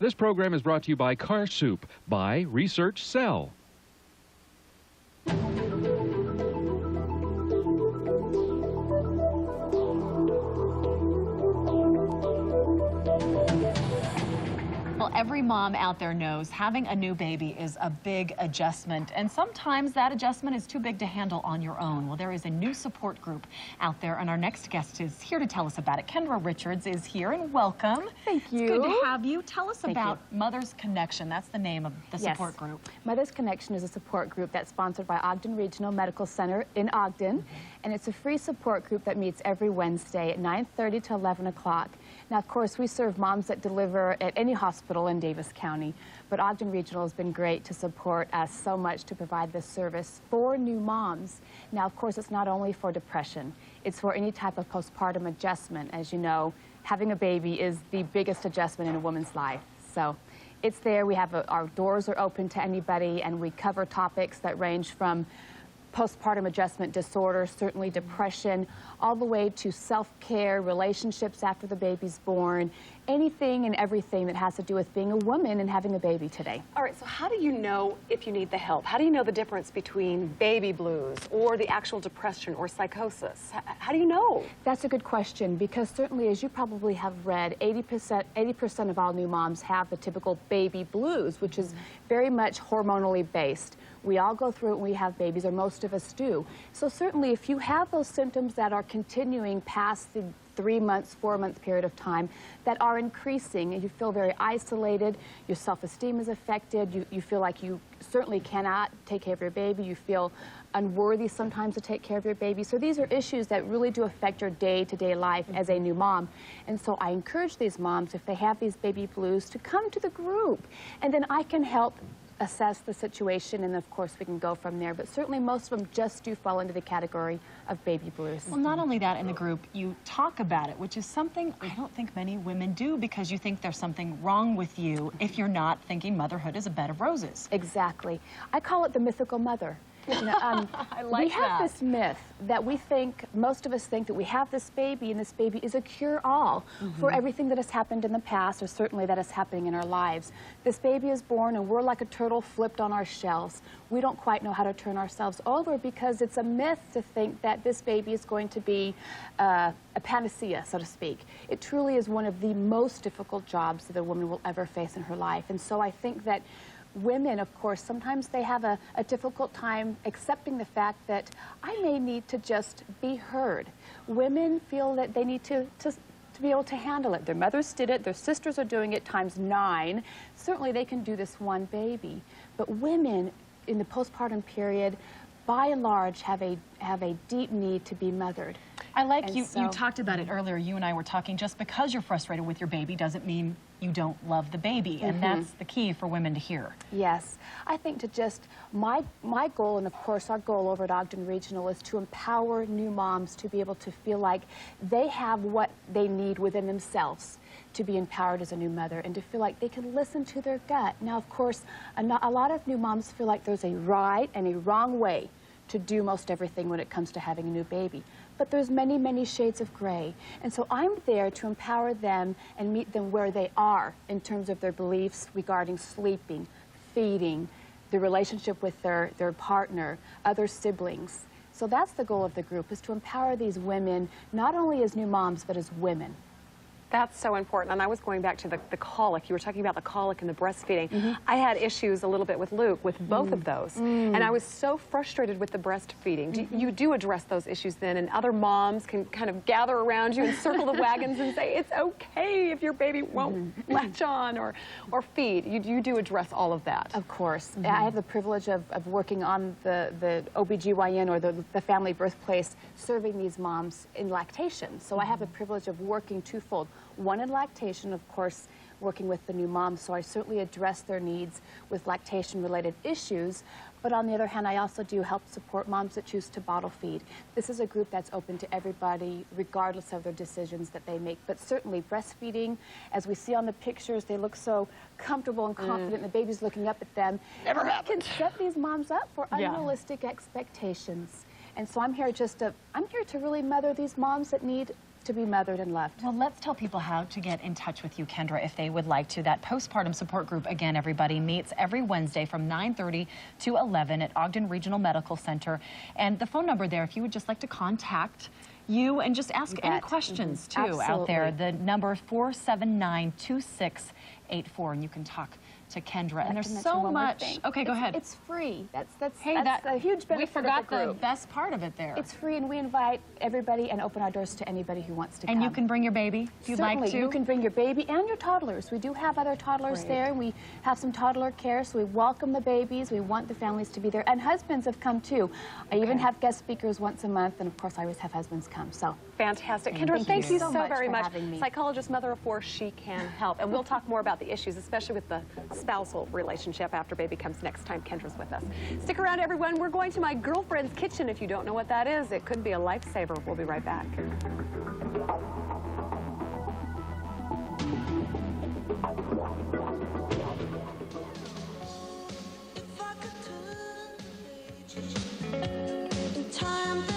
This program is brought to you by Car Soup. Buy, research, sell. Well, every mom out there knows having a new baby is a big adjustment, and sometimes that adjustment is too big to handle on your own. Well, there is a new support group out there, and our next guest is here to tell us about it. Kendra Richards is here, and welcome. Thank you. It's good to have you. Tell us about Mother's Connection. That's the name of the support group. Mother's Connection is a support group that's sponsored by Ogden Regional Medical Center in Ogden, and it's a free support group that meets every Wednesday at 9:30 to 11 o'clock. Now, of course, we serve moms that deliver at any hospital in Davis County, but Ogden Regional has been great to support us so much to provide this service for new moms. Now, of course, it's not only for depression. It's for any type of postpartum adjustment. As you know, having a baby is the biggest adjustment in a woman's life. So it's there. We have our doors are open to anybody, and we cover topics that range from postpartum adjustment disorder, certainly depression, all the way to self-care, relationships after the baby's born, anything and everything that has to do with being a woman and having a baby today. All right, so how do you know if you need the help? How do you know the difference between baby blues or the actual depression or psychosis? How do you know? That's a good question, because certainly, as you probably have read, 80% of all new moms have the typical baby blues, which is very much hormonally based. We all go through it when we have babies, or most of us do. So certainly, if you have those symptoms that are continuing past the 3 months, 4 month period of time, that are increasing, and you feel very isolated, your self-esteem is affected, you feel like you certainly cannot take care of your baby, you feel unworthy sometimes to take care of your baby. So these are issues that really do affect your day-to-day life as a new mom. And so I encourage these moms, if they have these baby blues, to come to the group, and then I can help assess the situation, and of course we can go from there. But certainly most of them just do fall into the category of baby blues. Well, not only that, in the group, you talk about it, which is something I don't think many women do, because you think there's something wrong with you if you're not thinking motherhood is a bed of roses. Exactly. I call it the mythical mother. You know, I like we have this myth that we think, most of us think that we have this baby, and this baby is a cure-all for everything that has happened in the past, or certainly that is happening in our lives. This baby is born, and we're like a turtle flipped on our shells. We don't quite know how to turn ourselves over, because it's a myth to think that this baby is going to be a panacea, so to speak. It truly is one of the most difficult jobs that a woman will ever face in her life. And so I think that women, of course, sometimes they have a difficult time accepting the fact that I may need to just be heard. Women feel that they need to be able to handle it. Their mothers did it, their sisters are doing it times 9. Certainly they can do this one baby. But women in the postpartum period, by and large, have a deep need to be mothered. I like you talked about it earlier. You and I were talking, just because you're frustrated with your baby doesn't mean you don't love the baby, and that's the key for women to hear. Yes. I think to just, my goal, and of course our goal over at Ogden Regional, is to empower new moms to be able to feel like they have what they need within themselves to be empowered as a new mother, and to feel like they can listen to their gut. Now, of course, a lot of new moms feel like there's a right and a wrong way to do most everything when it comes to having a new baby. But there's many, many shades of gray. And so I'm there to empower them and meet them where they are in terms of their beliefs regarding sleeping, feeding, the relationship with their partner, other siblings. So that's the goal of the group, is to empower these women, not only as new moms, but as women. That's so important. And I was going back to the colic. You were talking about the colic and the breastfeeding. I had issues a little bit with Luke with both of those. And I was so frustrated with the breastfeeding. You do address those issues then, and other moms can kind of gather around you and circle the wagons and say, it's okay if your baby won't latch on or feed. You do address all of that. Of course. I have the privilege of working on the OBGYN, or the family birthplace, serving these moms in lactation. So I have the privilege of working twofold. One in lactation, of course, working with the new moms, so I certainly address their needs with lactation-related issues. But on the other hand, I also do help support moms that choose to bottle feed. This is a group that's open to everybody, regardless of their decisions that they make. But certainly breastfeeding, as we see on the pictures, they look so comfortable and confident, the baby's looking up at them. Never happened. Can set these moms up for unrealistic expectations. And so I'm here to really mother these moms that need to be mothered and loved. Well, let's tell people how to get in touch with you, Kendra, if they would like to. That postpartum support group, again, everybody, meets every Wednesday from 9:30 to 11 at Ogden Regional Medical Center. And the phone number there, if you would just like to contact you and just ask any questions, too, out there. The number is 479-2684, and you can talk to Kendra. And there's so much. Okay, go ahead. It's free. That's Hey, a huge benefit. We forgot of the the group. best part of it there. It's free, and we invite everybody and open our doors to anybody who wants to come. And you can bring your baby if you'd like to. Certainly, you can bring your baby and your toddlers. We do have other toddlers there. We have some toddler care, so we welcome the babies. We want the families to be there. And husbands have come, too. I even have guest speakers once a month, and, of course, I always have husbands come. So Fantastic. Kendra, thank you so very for much. having me. Psychologist, mother of four, she can help. And we'll talk more about the issues, especially with the spousal relationship after baby comes next time Kendra's with us. Stick around, everyone. We're going to my girlfriend's kitchen. If you don't know what that is, it could be a lifesaver. We'll be right back. If I could turn the pages in time.